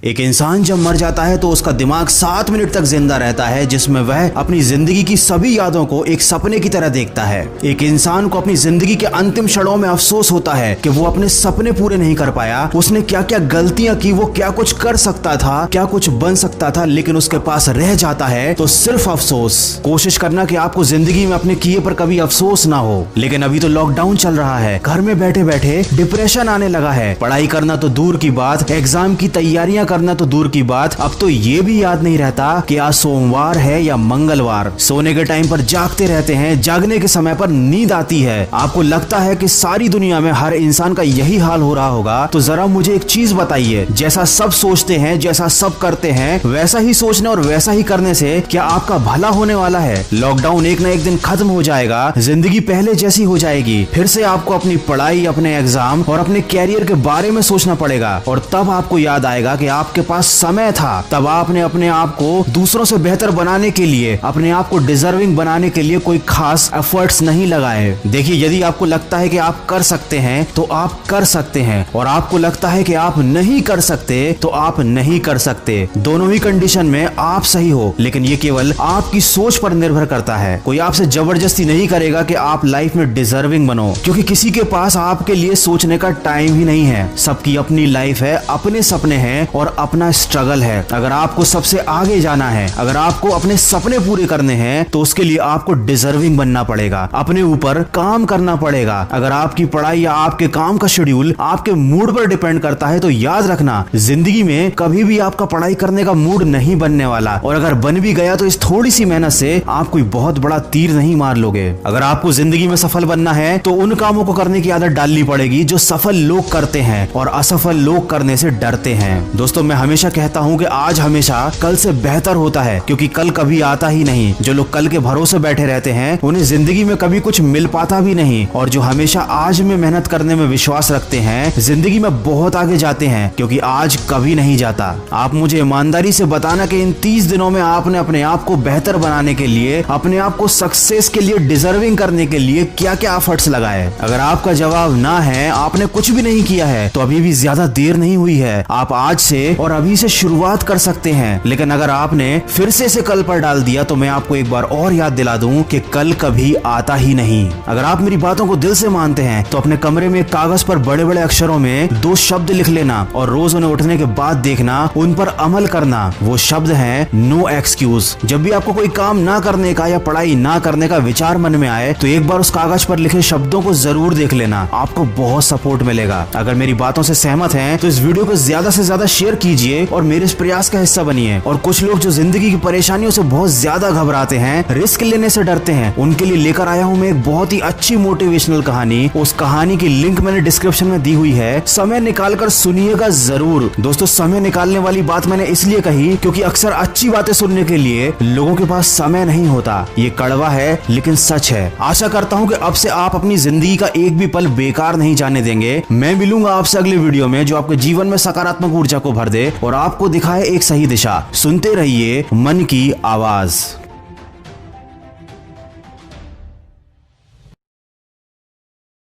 एक इंसान जब मर जाता है तो उसका दिमाग 7 मिनट तक जिंदा रहता है, जिसमें वह अपनी जिंदगी की सभी यादों को एक सपने की तरह देखता है। एक इंसान को अपनी जिंदगी के अंतिम क्षणों में अफसोस होता है कि वो अपने सपने पूरे नहीं कर पाया। उसने क्या क्या गलतियां की, वो क्या कुछ कर सकता था, क्या कुछ बन सकता था, लेकिन उसके पास रह जाता है तो सिर्फ अफसोस। कोशिश करना कि आपको जिंदगी में अपने किए पर कभी अफसोस ना हो। लेकिन अभी तो लॉकडाउन चल रहा है, घर में बैठे बैठे डिप्रेशन आने लगा है। पढ़ाई करना तो दूर की बात, एग्जाम की तैयारियां करना तो दूर की बात, अब तो ये भी याद नहीं रहता कि आज सोमवार है या मंगलवार। सोने के टाइम पर जागते रहते हैं, जागने के समय पर नींद आती है। आपको लगता है कि सारी दुनिया में हर इंसान का यही हाल हो रहा होगा। तो जरा मुझे एक चीज बताइए, जैसा सब सोचते हैं, जैसा सब करते हैं, वैसा ही सोचने और वैसा ही करने से क्या आपका भला होने वाला है? लॉकडाउन एक ना एक दिन खत्म हो जाएगा, जिंदगी पहले जैसी हो जाएगी। फिर से आपको अपनी पढ़ाई, अपने एग्जाम और अपने कैरियर के बारे में सोचना पड़ेगा। और तब आपको याद आएगा कि आपके पास समय था। तब आपने अपने आप को दूसरों से बेहतर बनाने के लिए, अपने आप को डिजर्विंग बनाने के लिए कोई खास एफर्ट्स नहीं लगाए। देखिए, यदि आपको लगता है कि आप कर सकते हैं तो आप कर सकते हैं, और आपको लगता है कि आप नहीं कर सकते तो आप नहीं कर सकते। दोनों ही कंडीशन में आप सही हो, लेकिन ये केवल आपकी सोच पर निर्भर करता है। कोई आपसे जबरदस्ती नहीं करेगा कि आप लाइफ में डिजर्विंग बनो, क्योंकि किसी के पास आपके लिए सोचने का टाइम ही नहीं है। सबकी अपनी लाइफ है, अपने सपने हैं और अपना स्ट्रगल है। अगर आपको सबसे आगे जाना है, अगर आपको अपने सपने पूरे करने हैं, तो उसके लिए आपको डिजर्विंग बनना पड़ेगा, अपने ऊपर काम करना पड़ेगा। अगर आपकी पढ़ाई या आपके काम का शेड्यूल आपके मूड पर डिपेंड करता है, तो याद रखना, जिंदगी में कभी भी आपका पढ़ाई करने का मूड नहीं बनने वाला। और अगर बन भी गया तो इस थोड़ी सी मेहनत से आप कोई बहुत बड़ा तीर नहीं मार लोगे। अगर आपको जिंदगी में सफल बनना है तो उन कामों को करने की आदत डालनी पड़ेगी जो सफल लोग करते हैं और असफल लोग करने से डरते हैं। दोस्तों, मैं हमेशा कहता हूँ कि आज हमेशा कल से बेहतर होता है, क्योंकि कल कभी आता ही नहीं। जो लोग कल के भरोसे बैठे रहते हैं उन्हें जिंदगी में कभी कुछ मिल पाता भी नहीं, और जो हमेशा आज में मेहनत करने में विश्वास रखते हैं जिंदगी में बहुत आगे जाते हैं, क्योंकि आज कभी नहीं जाता। आप मुझे ईमानदारी से बताना कि इन 30 दिनों में आपने अपने आप को बेहतर बनाने के लिए, अपने आप को सक्सेस के लिए, डिजर्विंग करने के लिए क्या क्या एफर्ट्स लगाए? अगर आपका जवाब ना है, आपने कुछ भी नहीं किया है, तो अभी भी ज्यादा देर नहीं हुई है। आप आज से और अभी से शुरुआत कर सकते हैं। लेकिन अगर आपने फिर से इसे कल पर डाल दिया तो मैं आपको एक बार और याद दिला दूं कि कल कभी आता ही नहीं। अगर आप मेरी बातों को दिल से मानते हैं तो अपने कमरे में कागज पर बड़े बड़े अक्षरों में 2 शब्द लिख लेना और रोज उन्हें उठने के बाद देखना, उन पर अमल करना। वो शब्द है नो एक्सक्यूज। जब भी आपको कोई काम ना करने का या पढ़ाई ना करने का विचार मन में आए तो एक बार उस कागज पर लिखे शब्दों को जरूर देख लेना, आपको बहुत सपोर्ट मिलेगा। अगर मेरी बातों से सहमत हैं तो इस वीडियो को ज्यादा से ज्यादा शेयर कीजिए और मेरे इस प्रयास का हिस्सा बनिए। और कुछ लोग जो जिंदगी की परेशानियों से बहुत ज्यादा घबराते हैं, रिस्क लेने से डरते हैं, उनके लिए लेकर आया हूँ मैं एक बहुत ही अच्छी मोटिवेशनल कहानी। उस कहानी की लिंक मैंने डिस्क्रिप्शन में दी हुई है, समय निकाल कर सुनिएगा जरूर। दोस्तों, समय निकालने वाली बात मैंने इसलिए कही क्योंकि अक्सर अच्छी बातें सुनने के लिए लोगों के पास समय नहीं होता। ये कड़वा है लेकिन सच है। आशा करता हूँ कि अब से आप अपनी जिंदगी का एक भी पल बेकार नहीं जाने देंगे। मैं मिलूंगा आपसे अगले वीडियो में जो आपके जीवन में सकारात्मक ऊर्जा को भर दे और आपको दिखाए एक सही दिशा। सुनते रहिए मन की आवाज।